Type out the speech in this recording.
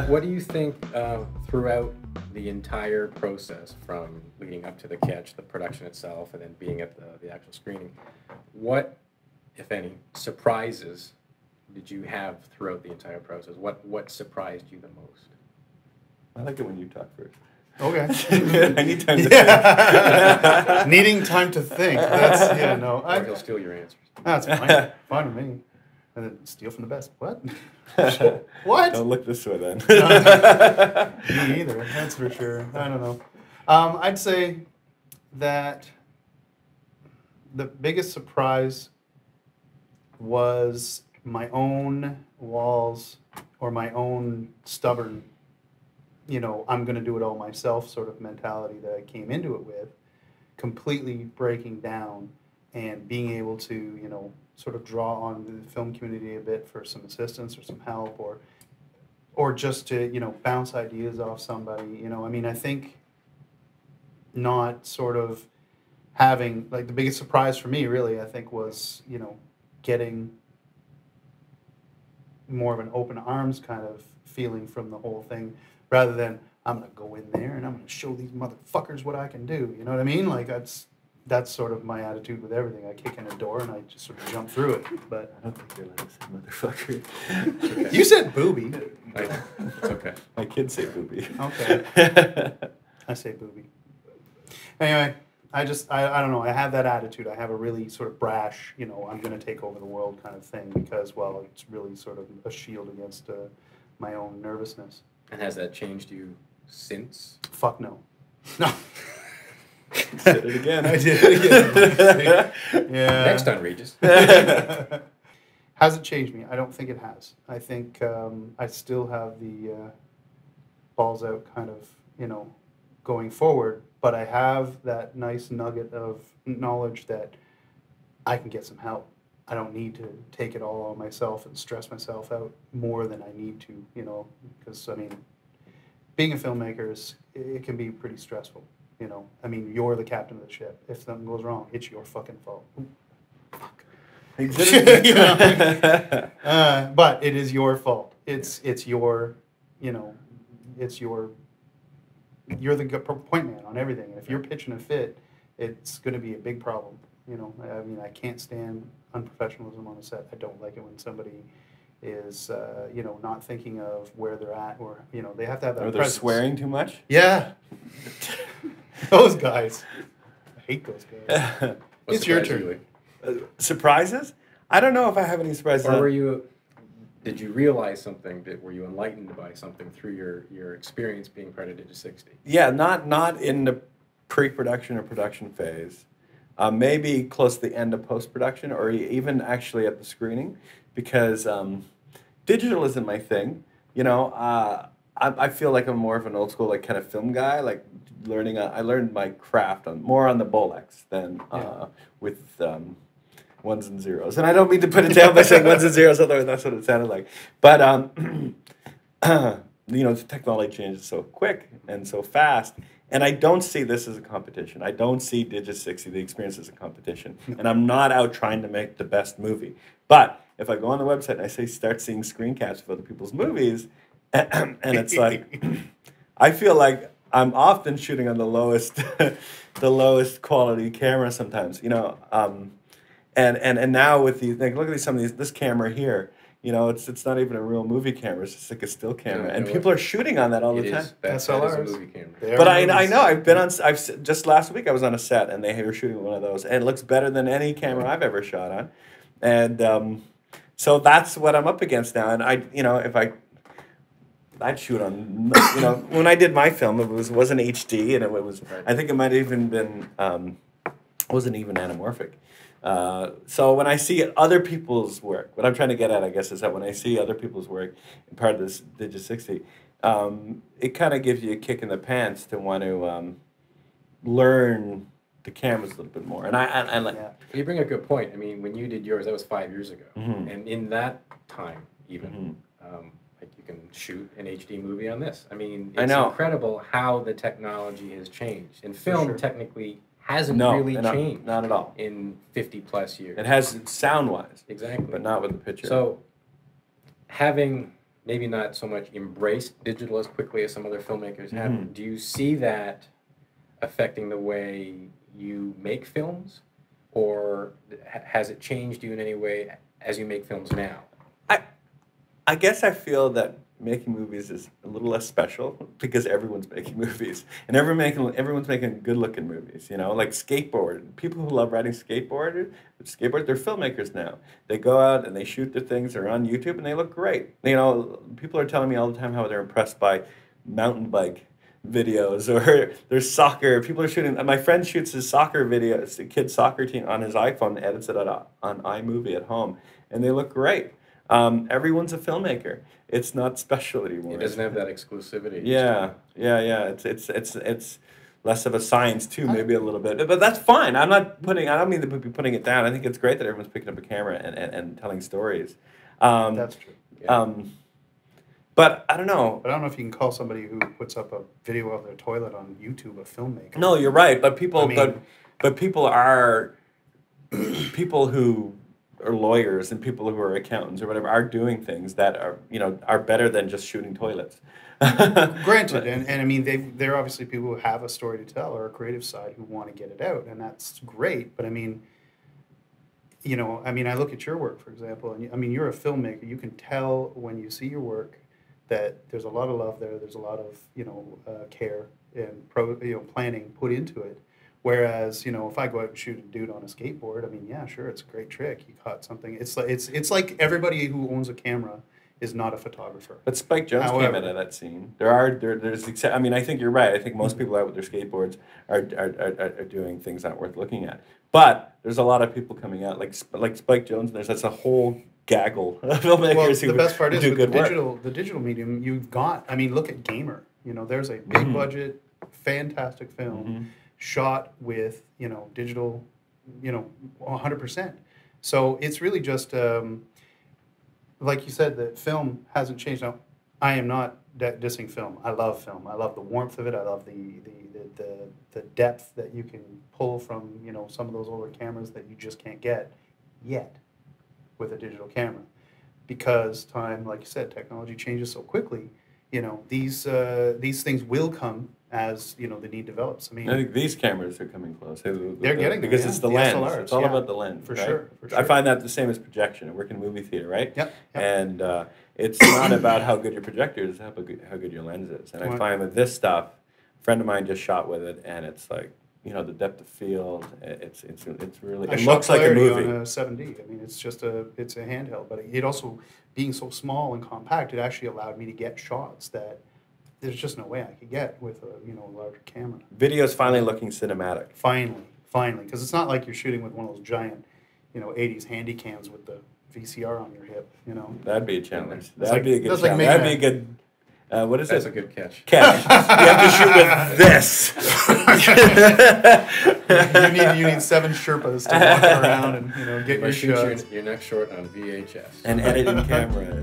What do you think throughout the entire process, from leading up to the catch, the production itself, and then being at the actual screening, what, if any, surprises did you have throughout the entire process? What surprised you the most? I like it when you talk first. Okay. I need time to think. Needing time to think. That's, yeah, no. Or he'll steal your answers. That's fine. Fine with me. And then steal from the best. What? What? Don't look this way then. Me either. That's for sure. I don't know. I'd say that the biggest surprise was my own walls, or my own stubborn, I'm going to do it all myself sort of mentality that I came into it with, completely breaking down and being able to, sort of draw on the film community a bit for some assistance or some help, or just to, bounce ideas off somebody. I think not sort of having, like, the biggest surprise for me really, I think, was, getting more of an open arms kind of feeling from the whole thing, rather than I'm going to go in there and I'm going to show these motherfuckers what I can do. You know what I mean? Like, that's sort of my attitude with everything. I kick in a door and I just sort of jump through it. But I don't think you're allowed to say motherfucker. Okay. You said booby. It's okay. My kids say booby. Okay. I say booby. Anyway, I don't know. I have that attitude. I have a really sort of brash, I'm going to take over the world kind of thing, because, well, it's really sort of a shield against my own nervousness. And has that changed you since? Fuck no. No. Said it again. I did it again. Yeah. Next on Regis. Has it changed me? I don't think it has. I think I still have the balls out kind of, going forward, but I have that nice nugget of knowledge that I can get some help. I don't need to take it all on myself and stress myself out more than I need to, because, being a filmmaker it can be pretty stressful, you're the captain of the ship. If something goes wrong, it's your fucking fault. Ooh, fuck. But it is your fault. It's your, you're the point man on everything. And if you're pitching a fit, it's going to be a big problem. I can't stand unprofessionalism on the set. I don't like it when somebody is, not thinking of where they're at, or, they have to have that Or they're presence. swearing too much? Yeah. Those guys. I hate those guys. It's your turn. Surprises? I don't know if I have any surprises. Or did you realize something? Were you enlightened by something through your experience being part of Digi60? Yeah, not in the pre-production or production phase. Maybe close to the end of post-production, or even actually at the screening, because digital isn't my thing. I feel like I'm more of an old school, like, kind of film guy. Like, I learned my craft more on the Bolex than with ones and zeros. And I don't mean to put it down by saying ones and zeros, although that's what it sounded like. But the technology changes so quick and so fast. And I don't see this as a competition. I don't see Digi60, the experience, as a competition. And I'm not out trying to make the best movie. But if I go on the website and I start seeing screen caps of other people's movies, and it's like, I feel like I'm often shooting on the lowest quality camera sometimes, and now with look at some of this camera here. It's not even a real movie camera. It's just like a still camera, and people are shooting on that all the time. That is a movie camera. But I know just last week I was on a set and they were shooting one of those, and it looks better than any camera I've ever shot on, and so that's what I'm up against now. And I'd shoot on, when I did my film, it wasn't HD, and it was, I think it might have even been, wasn't even anamorphic. So when I see other people's work, what I'm trying to get at, I guess, is that when I see other people's work in part of this Digi60, it kind of gives you a kick in the pants to want to learn the cameras a little bit more. And I like. Yeah. You bring a good point. I mean, when you did yours, that was 5 years ago, and in that time, even like, you can shoot an HD movie on this. I mean, it's incredible how the technology has changed. And film technically hasn't really changed. Not at all. In 50+ years. It has sound-wise. Exactly. But not with the picture. So, having maybe not so much embraced digital as quickly as some other filmmakers have. Do you see that affecting the way you make films, or has it changed you in any way as you make films now? I guess I feel that making movies is a little less special because everyone's making movies, and everyone's making good-looking movies. You know, like skateboard. People who love riding skateboard, they're filmmakers now. They go out and they shoot their things. They're on YouTube and they look great. You know, people are telling me all the time how they're impressed by mountain bike videos or there's soccer. People are shooting. My friend shoots his soccer videos, the kid's soccer team on his iPhone, edits it on iMovie at home, and they look great. Everyone's a filmmaker. It's not special anymore. It doesn't have that exclusivity. Yeah. It's less of a science too, maybe a little bit. But that's fine. I don't mean to be putting it down. I think it's great that everyone's picking up a camera and telling stories. That's true. Yeah. But I don't know. But I don't know if you can call somebody who puts up a video of their toilet on YouTube a filmmaker. No, you're right. But people, I mean, but people are people who are lawyers and people who are accountants or whatever are doing things that are better than just shooting toilets. Granted, and I mean they're obviously people who have a story to tell or a creative side who want to get it out, and that's great. But I mean, I look at your work, for example, and I mean you're a filmmaker. You can tell when you see your work that there's a lot of love there. There's a lot of care and planning put into it. Whereas, if I go out and shoot a dude on a skateboard, I mean, yeah, sure, it's a great trick. He caught something. It's like everybody who owns a camera is not a photographer. But Spike Jonze came out of that scene. I mean, I think you're right. I think most people out with their skateboards are doing things not worth looking at. But there's a lot of people coming out like Spike Jonze. That's a whole gaggle of filmmakers who do good work. The best part is with the digital medium you've got. I mean, look at Gamer. There's a big budget, fantastic film. Shot with digital 100%. So it's really just like you said, the film hasn't changed. Now I am not dissing film. I love film. I love the warmth of it. I love the depth that you can pull from some of those older cameras that you just can't get yet with a digital camera, because like you said, technology changes so quickly. These things will come as the need develops. I think these cameras are coming close. They're getting there, because it's the lens. SLRs, it's all about the lens, for right? sure. I find that the same as projection. I work in a movie theater, right? Yep. And it's not about how good your projector is, how good your lens is. And I find with this stuff, a friend of mine just shot with it, and it's like the depth of field. It's really. It looks like a movie. On a 7D. I mean, it's a handheld, but it also, being so small and compact, it actually allowed me to get shots that there's just no way I could get with a larger camera. Video's finally looking cinematic. Finally, because it's not like you're shooting with one of those giant, 80s handy cams with the VCR on your hip. That'd be a challenge. That'd be a good challenge. Like That'd be a good. What is That's it? a good catch. You have to shoot with this. you need 7 Sherpas to walk around and get your shots. Your next short on VHS. And edit in camera.